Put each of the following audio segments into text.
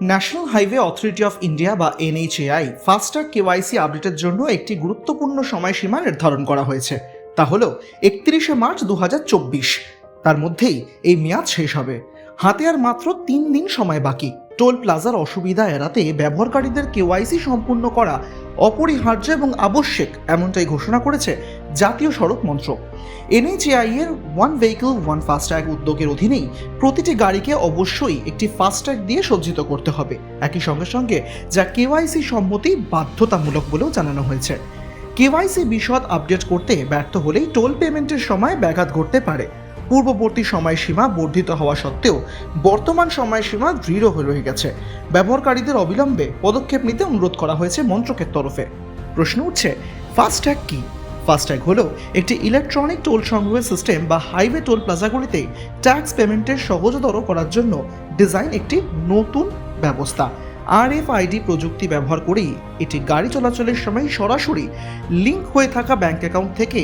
National highway authority of India বা NHAI FASTag KYC আপডেটের জন্য একটি গুরুত্বপূর্ণ সময়সীমা নির্ধারণ করা হয়েছে। তা হল 31শে মার্চ 2024। তার মধ্যেই এই মেয়াদ শেষ হবে। হাতে আর মাত্র 3 দিন সময় বাকি। টোল প্লাজার অসুবিধা এড়াতে ব্যবহারকারীদের কেওয়াইসি সম্পূর্ণ করা অপরিহার্য এবং আবশ্যিক, এমনটাই ঘোষণা করেছে জাতীয় সড়ক মন্ত্রক। এনএইচএআই এর ওয়ান ভেহিকল ওয়ান ফাস্ট্যাগ উদ্যোগের অধীনেই প্রতিটি গাড়িকে অবশ্যই একটি ফাস্ট্যাগ দিয়ে সজ্জিত করতে হবে। একই সঙ্গে সঙ্গে যা কেওয়াইসি সম্মতি বাধ্যতামূলক বলেও জানানো হয়েছে। কেওয়াইসি বিশদ আপডেট করতে ব্যর্থ হলেই টোল পেমেন্টের সময় ব্যাঘাত ঘটতে পারে। পূর্ববর্তী সময়সীমা বর্ধিত হওয়া সত্ত্বেও বর্তমান সময়সীমা দৃঢ় হয়ে রয়ে গেছে। ব্যবহারকারীদের অবিলম্বে পদক্ষেপ নিতে অনুরোধ করা হয়েছে মন্ত্রকের তরফে। প্রশ্ন উঠছে, ফাস্ট্যাগ কি? ফাস্ট্যাগ হলো একটি ইলেকট্রনিক টোল সংগ্রহের সিস্টেম বা হাইওয়ে টোল প্লাজাগুলিতে ট্যাক্স পেমেন্টের সহজতর করার জন্য ডিজাইন একটি নতুন ব্যবস্থা। RFID প্রযুক্তি ব্যবহার করেই এটি গাড়ি চলাচলের সময় সরাসরি লিঙ্ক হয়ে থাকা ব্যাংক অ্যাকাউন্ট থেকে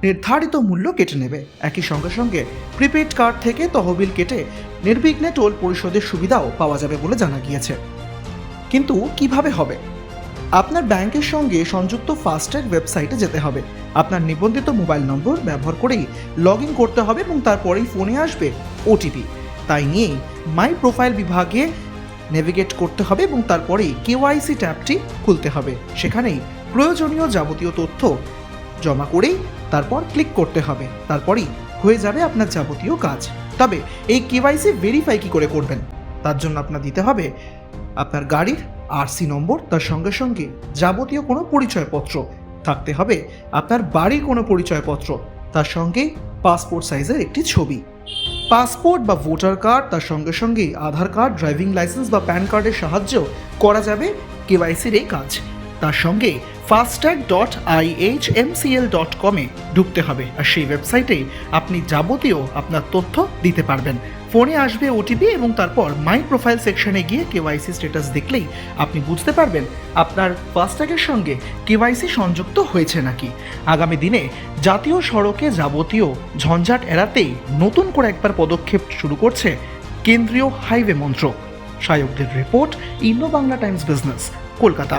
নির্ধারিত মূল্য কেটে নেবে। একই সঙ্গে সঙ্গে প্রিপেড কার্ড থেকে তহবিল কেটে নির্বিঘ্নে টোল পরিশোধের সুবিধাও পাওয়া যাবে বলে জানা গিয়েছে। কিন্তু কিভাবে হবে? আপনার ব্যাংকের সঙ্গে সংযুক্ত ফাস্ট্যাগ ওয়েবসাইটে যেতে হবে। আপনার নিবন্ধিত মোবাইল নম্বর ব্যবহার করেই লগ ইন করতে হবে এবং তারপরেই ফোনে আসবে OTP। তাই নিয়েই মাই প্রোফাইল বিভাগে নেভিগেট করতে হবে এবং তারপরেই কেওয়াইসি ট্যাবটি খুলতে হবে। সেখানেই প্রয়োজনীয় যাবতীয় তথ্য জমা করেই তারপর ক্লিক করতে হবে। তারপরেই হয়ে যাবে আপনার যাবতীয় কাজ। তবে এই কেওয়াইসি ভেরিফাই কি করে করবেন? তার জন্য আপনার দিতে হবে আপনার গাড়ির RC নম্বর, তার সঙ্গে সঙ্গে যাবতীয় কোনো পরিচয়পত্র থাকতে হবে, আপনার বাড়ির কোনো পরিচয়পত্র, তার সঙ্গে পাসপোর্ট সাইজের একটি ছবি, পাসপোর্ট বা ভোটার কার্ড, তার সঙ্গে সঙ্গে আধার কার্ড, ড্রাইভিং লাইসেন্স বা প্যান কার্ডের সাহায্যেও করা যাবে কেওয়াইসির এই কাজ। তার সঙ্গে fastag.ihmcl.com এ ঢুকতে হবে, আর সেই ওয়েবসাইটে আপনি যাবতীয় আপনার তথ্য দিতে পারবেন। ফোনে আসবে OTP এবং তারপর মাই প্রোফাইল সেকশনে গিয়ে কেওয়াইসি স্ট্যাটাস দেখলেই আপনি বুঝতে পারবেন আপনার ফাস্ট্যাগের সঙ্গে কেওয়াইসি সংযুক্ত হয়েছে নাকি। আগামী দিনে জাতীয় সড়কে যাবতীয় ঝঞ্ঝাট এড়াতেই নতুন করে একবার পদক্ষেপ শুরু করছে কেন্দ্রীয় হাইওয়ে মন্ত্রক। সায়কদের report, Indo Bangla Times Business, Kolkata.